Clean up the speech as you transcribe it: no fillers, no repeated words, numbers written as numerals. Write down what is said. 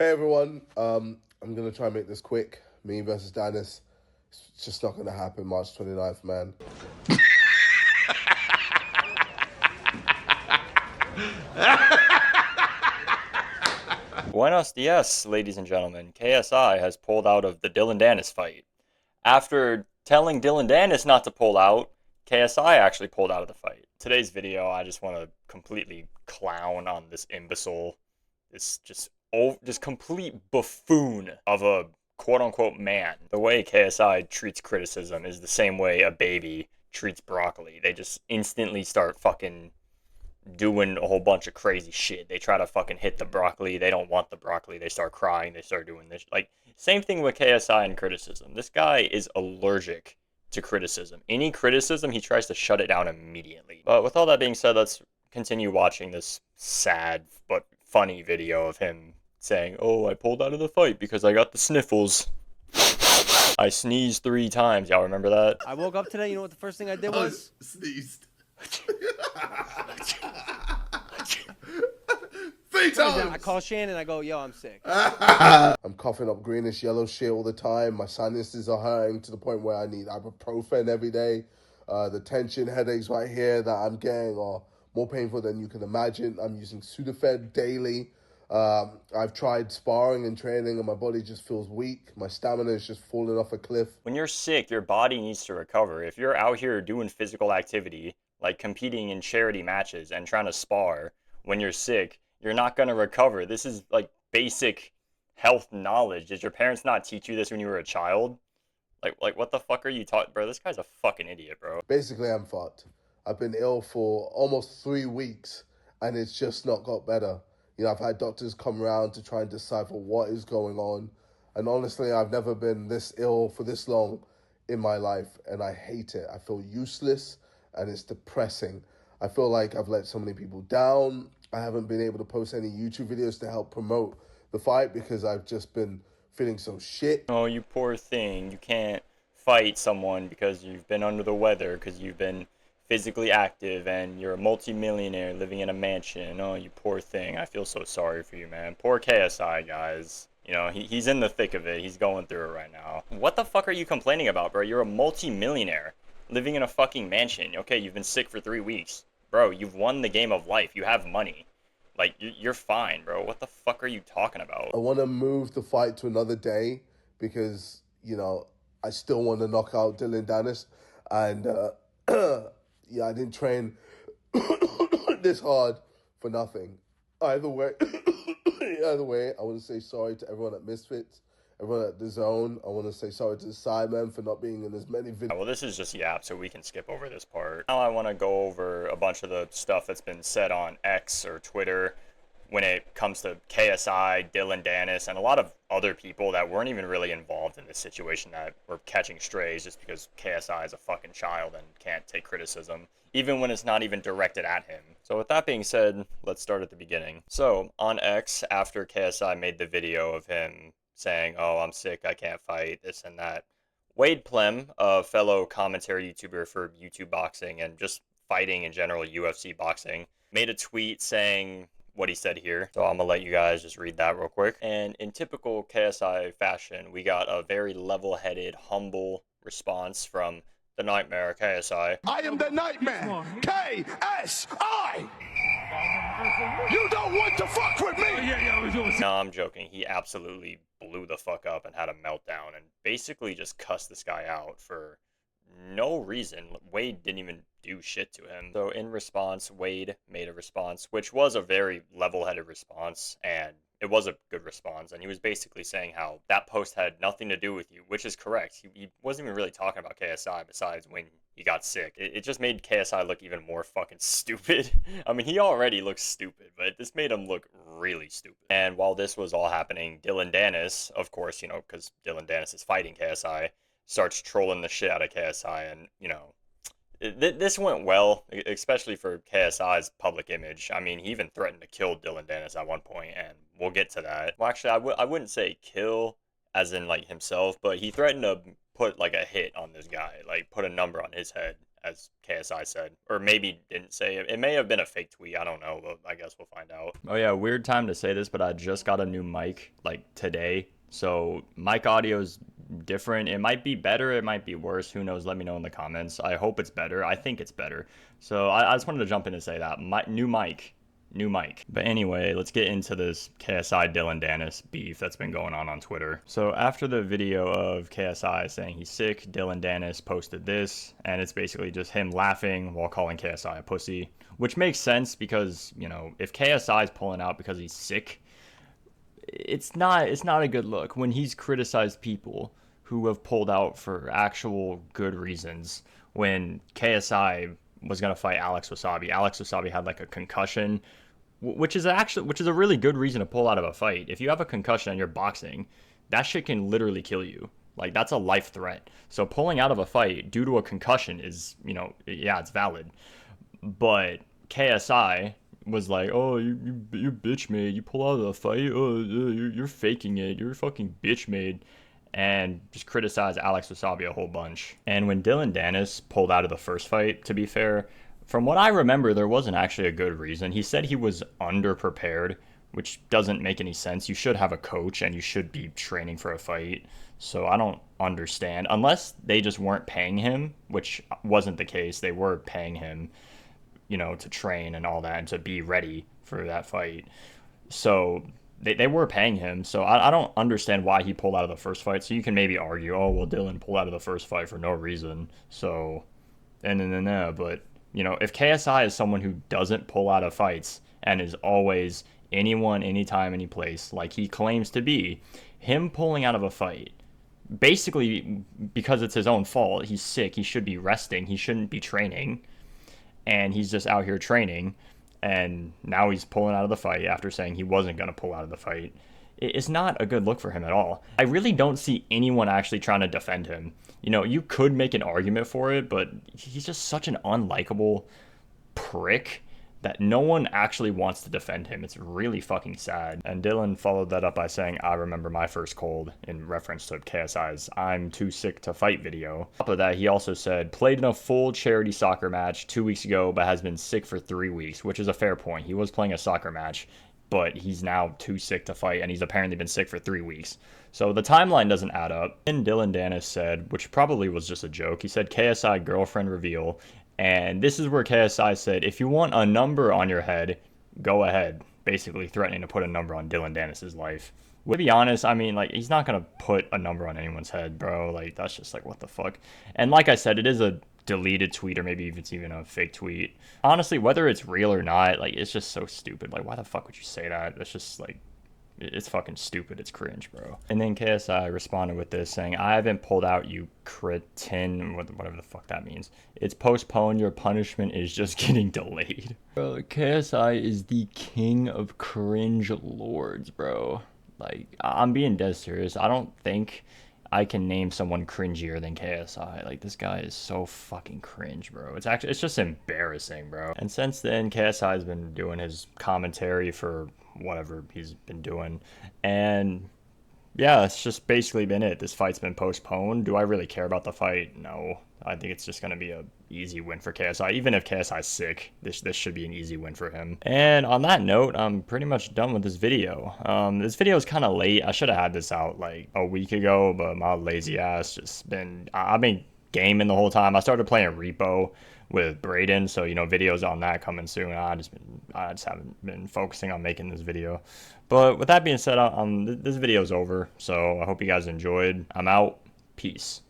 Hey everyone, I'm gonna try and make this quick. Me versus Dennis. It's just not gonna happen March 29th, man. Buenos dias, ladies and gentlemen. KSI has pulled out of the Dylan Dennis fight. After telling Dylan Dennis not to pull out, KSI actually pulled out of the fight. Today's video, I just want to completely clown on this imbecile, this just complete buffoon of a quote unquote man. The way KSI treats criticism is the same way a baby treats broccoli. They just instantly start fucking doing a whole bunch of crazy shit. They try to fucking hit the broccoli. They don't want the broccoli. They start crying. They start doing this. Like, same thing with KSI and criticism. This guy is allergic to criticism. Any criticism, he tries to shut it down immediately. But with all that being said, let's continue watching this sad but funny video of him saying, "Oh, I pulled out of the fight because I got the sniffles. I sneezed 3 times." Y'all remember that? I woke up today, you know what the first thing I did was? Sneezed. 3 times. I call Shannon, I go, yo, I'm sick. I'm coughing up greenish yellow shit all the time. My sinuses are hurting to the point where I need ibuprofen every day. The tension headaches right here that I'm getting are more painful than you can imagine. I'm using Sudafed daily. I've tried sparring and training and my body just feels weak. My stamina is just falling off a cliff. When you're sick, your body needs to recover. If you're out here doing physical activity, like competing in charity matches and trying to spar when you're sick, you're not going to recover. This is like basic health knowledge. Did your parents not teach you this when you were a child? Like what the fuck are you taught, bro? This guy's a fucking idiot, bro. Basically, I'm fucked. I've been ill for almost 3 weeks and it's just not got better. You know, I've had doctors come around to try and decipher what is going on. And honestly, I've never been this ill for this long in my life. And I hate it. I feel useless and it's depressing. I feel like I've let so many people down. I haven't been able to post any YouTube videos to help promote the fight because I've just been feeling so shit. Oh, you poor thing. You can't fight someone because you've been under the weather, because you've been physically active and you're a multi-millionaire living in a mansion. Oh, you poor thing. I feel so sorry for you, man. Poor KSI, guys. You know, he's in the thick of it. He's going through it right now. What the fuck are you complaining about, bro? You're a multi-millionaire living in a fucking mansion. Okay, you've been sick for 3 weeks. Bro, you've won the game of life. You have money. Like, you're fine, bro. What the fuck are you talking about? I want to move the fight to another day because, I still want to knock out Dylan Dennis. And, yeah, I didn't train this hard for nothing. Either way, I want to say sorry to everyone at Misfits, everyone at The Zone. I want to say sorry to the Sidemen for not being in as many videos. Well, this is just Yap, so we can skip over this part. Now I want to go over a bunch of the stuff that's been said on X or Twitter when it comes to KSI, Dylan Dennis, and a lot of other people that weren't even really involved in this situation that were catching strays just because KSI is a fucking child and can't take criticism, even when it's not even directed at him. So with that being said, let's start at the beginning. So on X, after KSI made the video of him saying, "Oh, I'm sick, I can't fight," this and that, Wade Plem, a fellow commentary YouTuber for YouTube boxing and just fighting in general, UFC boxing, made a tweet saying what he said here. So I'm gonna let you guys just read that real quick. And in typical KSI fashion, we got a very level-headed, humble response from the Nightmare KSI. I am the Nightmare. KSI. You don't want to fuck with me. No, I'm joking. He absolutely blew the fuck up and had a meltdown and basically just cussed this guy out for no reason. Wade didn't even do shit to him. So in response, Wade made a response, which was a very level-headed response, and it was a good response. And he was basically saying how that post had nothing to do with you, which is correct. He wasn't even really talking about KSI besides when he got sick. It just made KSI look even more fucking stupid. I mean, he already looks stupid, but this made him look really stupid. And while this was all happening, Dylan Dennis, of course, because Dylan Dennis is fighting KSI, starts trolling the shit out of KSI, and this went well, especially for KSI's public image. I mean, he even threatened to kill Dylan Dennis at one point, and we'll get to that. Well, actually, I wouldn't say kill as in like himself, but he threatened to put like a hit on this guy, like put a number on his head as KSI said. Or maybe didn't say it. It may have been a fake tweet. I don't know, but I guess we'll find out. Oh yeah, weird time to say this, but I just got a new mic like today. So mic audio is different. It might be better, it might be worse. Who knows? Let me know in the comments. I hope it's better. I think it's better. So I just wanted to jump in and say that. New mic. But anyway, let's get into this KSI Dillon Danis beef that's been going on Twitter. So after the video of KSI saying he's sick, Dillon Danis posted this, and it's basically just him laughing while calling KSI a pussy, which makes sense because, you know, if KSI is pulling out because he's sick, it's not a good look when he's criticized people who have pulled out for actual good reasons. When KSI was gonna fight Alex Wassabi had like a concussion, which is a really good reason to pull out of a fight. If you have a concussion and you're boxing, that shit can literally kill you. Like, that's a life threat. So pulling out of a fight due to a concussion is, you know, yeah, it's valid. But KSI was like, oh, you bitch made. You pull out of the fight. Oh, you're faking it. You're fucking bitch made. And just criticize Alex Wassabi a whole bunch. And when Dillon Danis pulled out of the first fight, to be fair, from what I remember, there wasn't actually a good reason. He said he was underprepared, which doesn't make any sense. You should have a coach and you should be training for a fight. So I don't understand. Unless they just weren't paying him, which wasn't the case. They were paying him, you know, to train and all that and to be ready for that fight. So they were paying him, so I don't understand why he pulled out of the first fight. So you can maybe argue, oh, well, Dillon pulled out of the first fight for no reason. So, but, you know, if KSI is someone who doesn't pull out of fights and is always anyone, anytime, any place, like he claims to be, him pulling out of a fight, basically because it's his own fault, he's sick, he should be resting, he shouldn't be training, and he's just out here training. And now he's pulling out of the fight after saying he wasn't going to pull out of the fight. It's not a good look for him at all. I really don't see anyone actually trying to defend him. You know, you could make an argument for it, but he's just such an unlikable prick that no one actually wants to defend him. It's really fucking sad. And Dillon followed that up by saying, I remember my first cold, in reference to KSI's I'm too sick to fight video. On top of that, he also said, played in a full charity soccer match 2 weeks ago, but has been sick for 3 weeks, which is a fair point. He was playing a soccer match, but he's now too sick to fight, and he's apparently been sick for 3 weeks. So the timeline doesn't add up. And Dillon Danis said, which probably was just a joke, he said, KSI girlfriend reveal. And this is where KSI said, if you want a number on your head, go ahead. Basically threatening to put a number on Dillon Danis' life. To be honest, I mean, like, he's not going to put a number on anyone's head, bro. Like, that's just, like, what the fuck? And like I said, it is a deleted tweet, or maybe if it's even a fake tweet. Honestly, whether it's real or not, like, it's just so stupid. Like, why the fuck would you say that? That's just, like, it's fucking stupid. It's cringe, bro. And then KSI responded with this saying, I haven't pulled out, you cretin, whatever the fuck that means. It's postponed. Your punishment is just getting delayed. Bro, KSI is the king of cringe lords, bro. Like, I'm being dead serious. I don't think I can name someone cringier than KSI. Like, this guy is so fucking cringe, bro. It's just embarrassing, bro. And since then, KSI has been doing his commentary for whatever he's been doing, and yeah, it's just basically been it. This fight's been postponed. Do I really care about the fight? No. I think it's just going to be a easy win for KSI. Even if KSI's sick, this should be an easy win for him. And on that note, I'm pretty much done with this video. This video is kind of late. I should have had this out like a week ago, but my lazy ass I've been gaming the whole time. I started playing Repo with Braden, so, you know, videos on that coming soon. I just haven't been focusing on making this video. But with that being said, this video's over, so I hope you guys enjoyed. I'm out. Peace.